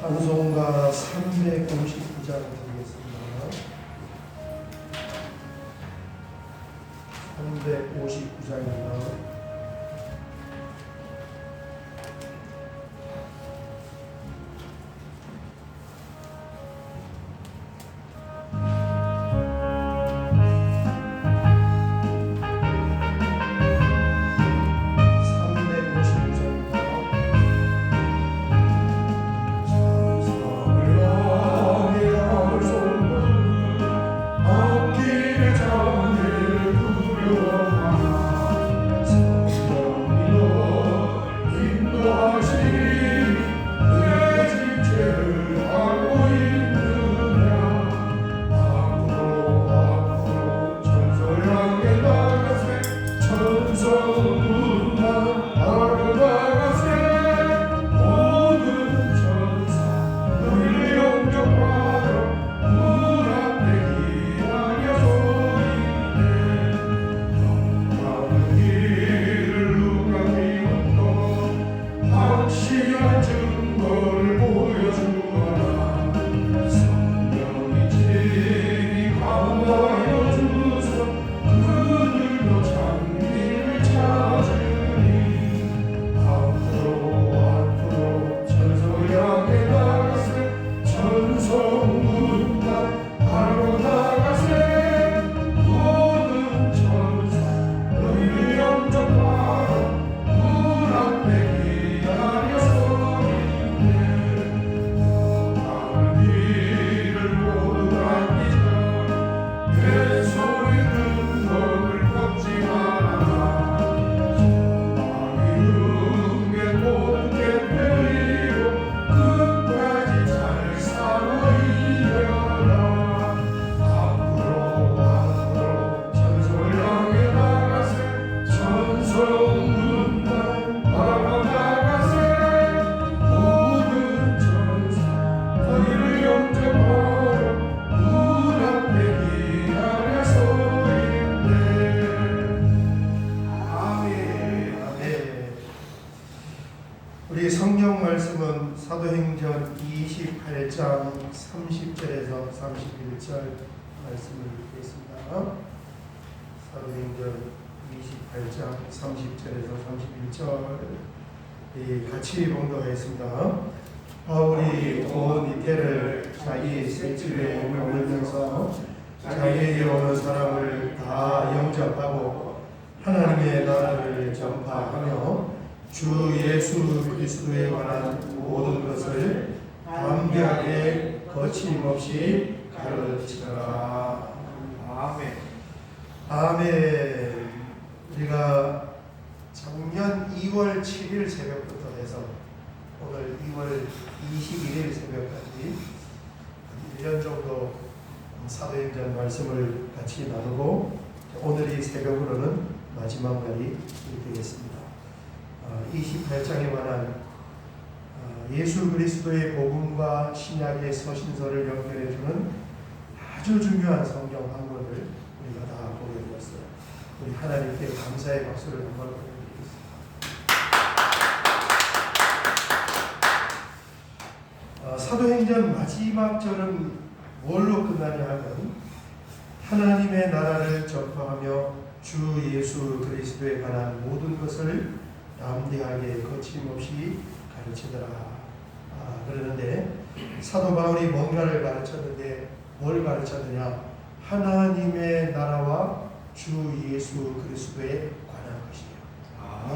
찬송가 359장 드리겠습니다. 359장입니다. 우리 성경 말씀은 사도행전 28장 30절에서 31절 말씀을 읽겠습니다. 사도행전 28장 30절에서 31절 같이 봉독하겠습니다. 바울이 온 이태를 자기 색집에 머물면서 자기에게 오는 사람을 다 영접하고 하나님의 나라를 전파하며 주 예수 그리스도에 관한 모든 것을 담대하게 거침없이 가르치라. 아멘. 아멘. 우리가 작년 2월 7일 새벽부터 해서 오늘 2월 21일 새벽까지 1년 정도 사도행전 말씀을 같이 나누고 오늘이 새벽으로는 마지막 날이 되겠습니다. 28장에 관한 예수 그리스도의 복음과 신약의 서신서를 연결해주는 아주 중요한 성경 한 권을 우리가 다 보게 되었어요. 우리 하나님께 감사의 박수를 한번 보내드리겠습니다. 사도행전 마지막 절은 뭘로 끝나냐 하면 하나님의 나라를 전파하며 주 예수 그리스도에 관한 모든 것을 담대하게 거침없이 가르치더라. 그러는데 사도 바울이 뭔가를 가르쳤는데 뭘 가르쳤느냐? 하나님의 나라와 주 예수 그리스도에 관한 것이에요.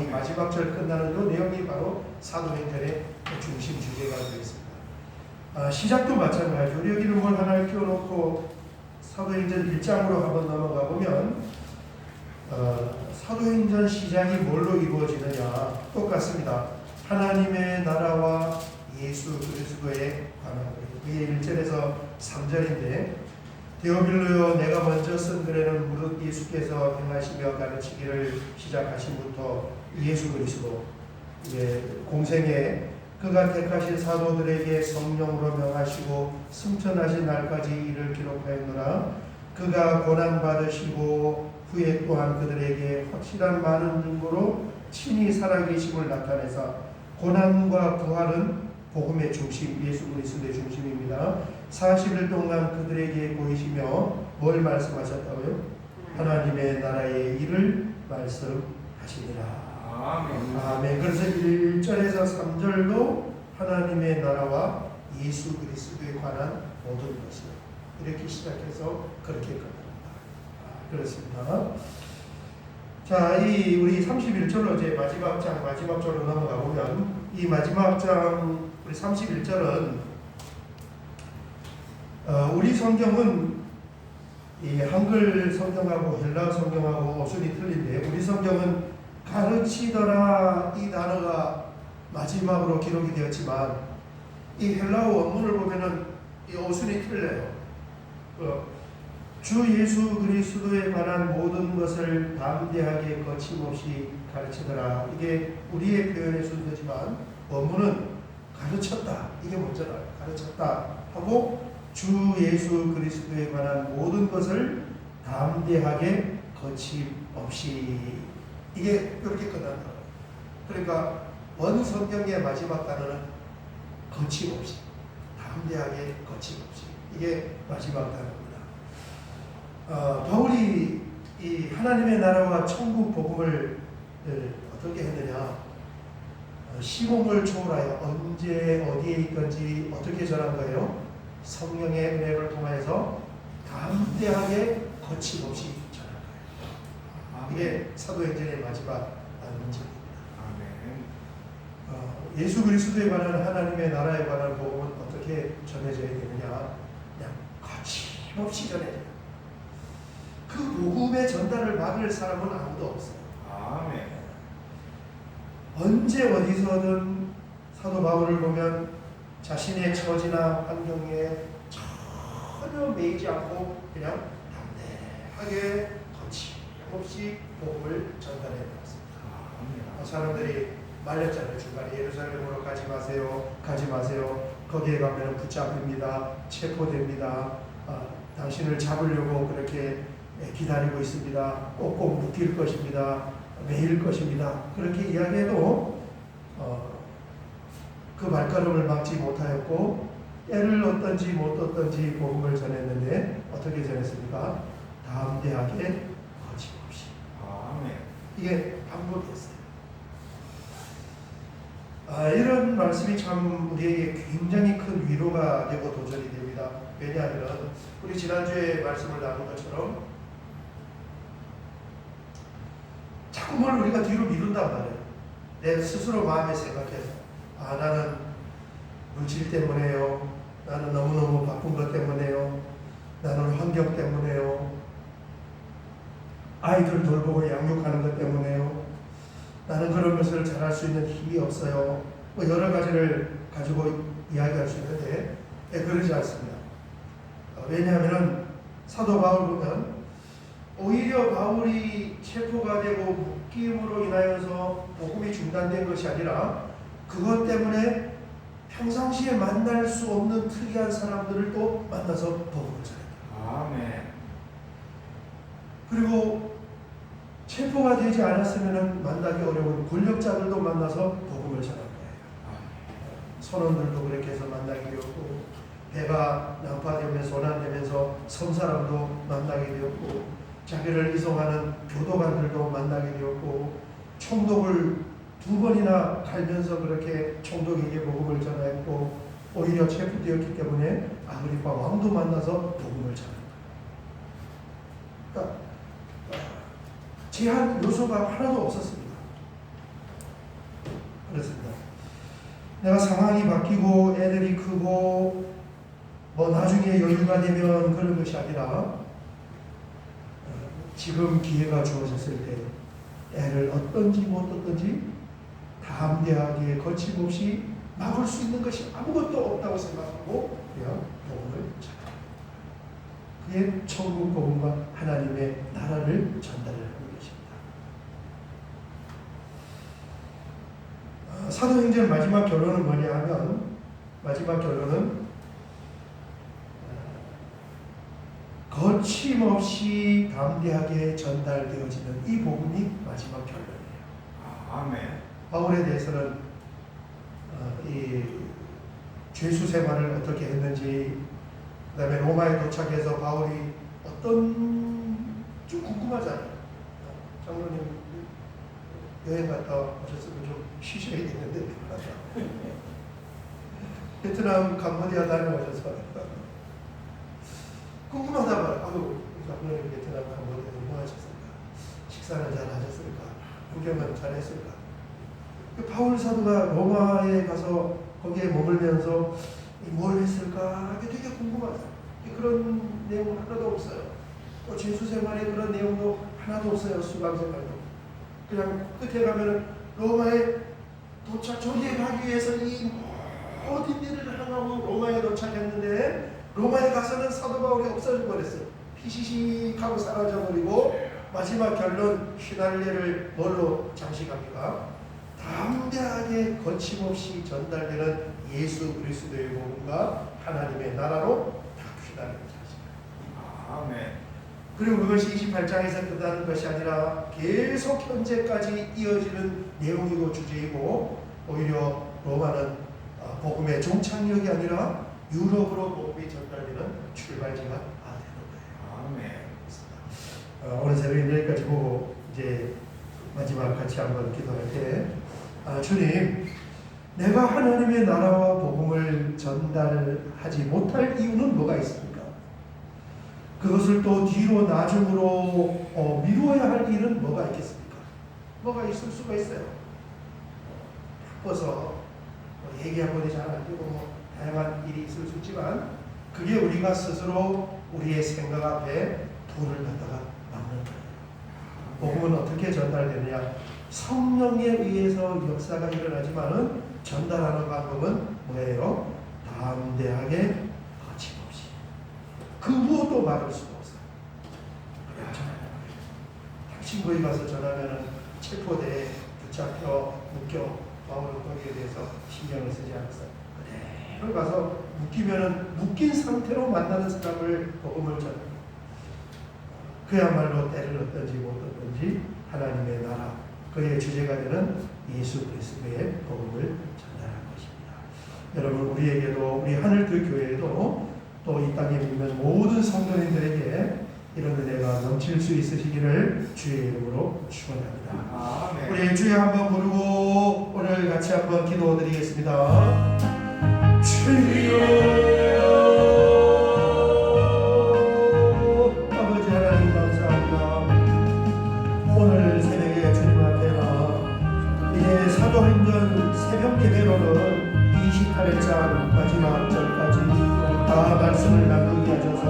이 마지막 절 끝나는 그 내용이 바로 사도행전의 중심 주제가 되겠습니다. 시작도 마찬가지죠. 우리 여기를 뭘 하나를 끼워놓고 사도행전 1장으로 한번 넘어가 보면 사도행전 시작이 뭘로 이루어지느냐? 똑같습니다. 하나님의 나라와 예수 그리스도에 관한 거예요. 그게 1절에서 3절인데 데오빌로요 내가 먼저 쓴 글에는 무릇 예수께서 행하시며 가르치기를 시작하신부터 예수 그리스도 공생에 그가 택하신 사도들에게 성령으로 명하시고 승천하신 날까지 이를 기록하였노라. 그가 고난받으시고 후에 또한 그들에게 확실한 많은 증거로 친히 살아계심을 나타내사 고난과 부활은 복음의 중심, 예수 그리스도의 중심입니다. 40일 동안 그들에게 보이시며 뭘 말씀하셨다고요? 하나님의 나라의 일을 말씀하시니라. 아멘. 그래서 1절에서 3절도 하나님의 나라와 예수 그리스도에 관한 모든 것을 이렇게 시작해서 그렇게 끝납니다. 그렇습니다. 자, 이 우리 31절로 이제 마지막 장 마지막 절로 넘어가 보면 이 마지막 장 우리 31절은 우리 성경은 이 한글 성경하고 헬라 성경하고 어순이 틀린데 우리 성경은 가르치더라 이 단어가 마지막으로 기록이 되었지만 이 헬라어 원문을 보면은 이 어순이 틀려요. 주 예수 그리스도에 관한 모든 것을 담대하게 거침없이 가르치더라. 이게 우리의 표현의 순서지만 원문은 가르쳤다. 이게 먼저라. 가르쳤다 하고 주 예수 그리스도에 관한 모든 것을 담대하게 거침없이 이게 이렇게 끝난다. 그러니까 원 성경의 마지막 단어는 거침없이, 담대하게 거침없이 이게 마지막 단어입니다. 바울이 이 하나님의 나라와 천국 복음을 어떻게 했느냐? 시공을 초월하여 언제 어디에 있든지 어떻게 전한 거예요? 성령의 은혜를 통하여서 담대하게 거침없이 전한 거예요. 이게 사도행전의 마지막 문제입니다. 예수 그리스도에 관한 하나님의 나라에 관한 복음은 어떻게 전해져야 되느냐? 그냥 거침없이 전해져요. 그 복음의 전달을 막을 사람은 아무도 없어요. 아멘. 언제 어디서든 사도 바울을 보면 자신의 처지나 환경에 전혀 매이지 않고 그냥 담대하게 거침없이 복음을 전달해 나갔습니다. 사람들이 말렸잖아요. 중간에 예루살렘으로 가지 마세요. 가지 마세요. 거기에 가면 붙잡힙니다. 체포됩니다. 당신을 잡으려고 그렇게 기다리고 있습니다. 꼭꼭 묶일 것입니다. 매일 것입니다. 그렇게 이야기해도 그 발걸음을 막지 못하였고 때를 얻든지 못 얻든지 복음을 전했는데 어떻게 전했습니까? 담대하게 거침없이. 아멘. 이게 반복이었어요. 이런 말씀이 참 우리에게 굉장히 큰 위로가 되고 도전이 됩니다. 왜냐하면 우리 지난주에 말씀을 나눈 것처럼 자꾸 뭘 우리가 뒤로 미룬단 말이에요. 내 스스로 마음에 생각해서 나는 물질 때문에요. 나는 너무너무 바쁜 것 때문에요. 나는 환경 때문에요. 아이들 돌보고 양육하는 것 때문에요. 나는 그런 것을 잘할 수 있는 힘이 없어요. 뭐 여러 가지를 가지고 이야기할 수 있는데 그러지 않습니다. 왜냐하면 사도 바울 보면 오히려 바울이 체포가 되고 묶임으로 인하여서 복음이 중단된 것이 아니라 그것 때문에 평상시에 만날 수 없는 특이한 사람들을 또 만나서 복음을 전했다. 아멘. 그리고 체포가 되지 않았으면 만나기 어려운 권력자들도 만나서 복음을 전한 거예요. 선원들도 그렇게 해서 만나게 되었고 배가 난파되면서 고난되면서 섬사람도 만나게 되었고 자기를 이송하는 교도관들도 만나게 되었고 총독을 2번이나 갈면서 그렇게 총독에게 복음을 전하였고 오히려 체포되었기 때문에 아그리파 왕도 만나서 복음을 전합니다. 그러니까 제한 요소가 하나도 없었습니다. 그렇습니다. 내가 상황이 바뀌고 애들이 크고 뭐 나중에 여유가 되면 그런 것이 아니라 지금 기회가 주어졌을 때 애를 얻든지 못 얻든지 담대하게 거침없이 막을 수 있는 것이 아무것도 없다고 생각하고 그냥 복음을 전합니다. 그게 천국 복음과 하나님의 나라를 전달하는 것입니다. 사도행전 마지막 결론은 뭐냐 하면 마지막 결론은 거침없이 담대하게 전달되어지는 이 복음이 마지막 결론이에요. 아멘. 바울에 대해서는 이 죄수 생활을 어떻게 했는지, 그 다음에 로마에 도착해서 바울이 어떤, 좀 궁금하잖아요. 장로님 여행 갔다 오셨으면 좀 쉬셔야 되는데 베트남, 캄보디아 다녀오셔서 궁금하다 말이에요. 장로님 베트남, 캄보디아 뭐 하셨을까? 식사는 잘 하셨을까? 구경은 잘 했을까? 바울 사도가 로마에 가서 거기에 머물면서 뭘 했을까? 이게 되게 궁금하다. 그런 내용은 하나도 없어요. 또 죄수 생활에 그런 내용도 하나도 없어요. 수강 생활도. 그냥 끝에 가면은 로마에 저기에 가기 위해서 이 모든 일을 하고 로마에 도착했는데, 로마에 가서는 사도 바울이 없어져 버렸어요. 피시식하고 사라져 버리고, 마지막 결론 휘날레를 뭘로 장식합니까? 담대하게 거침없이 전달되는 예수 그리스도의 복음과 하나님의 나라로 다 휘날리는 장식합니다. 아멘. 그리고 그것이 28장에서 끝나는 것이 아니라 계속 현재까지 이어지는 내용이고 주제이고, 오히려 로마는 복음의 종착역이 아니라 유럽으로 복음이 전달되는 출발지가 되는 거예요. 아멘. 오늘 새벽에 여기까지 보고 이제 마지막 같이 한번 기도할 때, 주님, 내가 하나님의 나라와 복음을 전달하지 못할 이유는 뭐가 있습니까? 그것을 또 뒤로 나중으로 미루어야 할 일은 뭐가 있겠습니까? 뭐가 있을 수가 있어요. 바빠서 얘기하고는 잘 안 되고 다양한 일이 있을 수 있지만, 그게 우리가 스스로 우리의 생각 앞에 돌을 갖다가 막는 거예요. 복음은 어떻게 전달되느냐? 성령에 의해서 역사가 일어나지만은 전달하는 방법은 뭐예요? 담대하게 거침없이. 그 무엇도 막을 수가 없어요. 그냥 전하는 거예요. 당신 거기 가서 전하면은 체포대에 붙잡혀 묶여, 바울은 거기에 대해서 신경을 쓰지 않았어요. 그대로 가서 묶이면은 묶인 상태로 만나는 사람을 복음을 전합니다. 그야말로 때를 얻든지 못 얻든지 하나님의 나라, 그의 주제가 되는 예수 그리스도의 복음을 전달한 것입니다. 여러분, 우리에게도, 우리 하늘교 교회에도 또 이 땅에 있는 모든 성도님들에게 이런 은혜가 넘칠 수 있으시기를 주의 이름으로 축원합니다. 아멘. 우리 주여 한번 부르고 오늘 같이 한번 기도드리겠습니다. 주여, 아버지 하나님 감사합니다. 오늘 새벽에 주님 앞에 나 이제 사도행전 새벽 예배로는 28장 마지막 절까지 다 말씀을 나누게 하셔서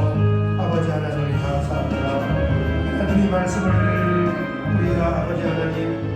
아버지 하나님 감사합니다. 하나님의 말씀을 우리가 아버지 하나님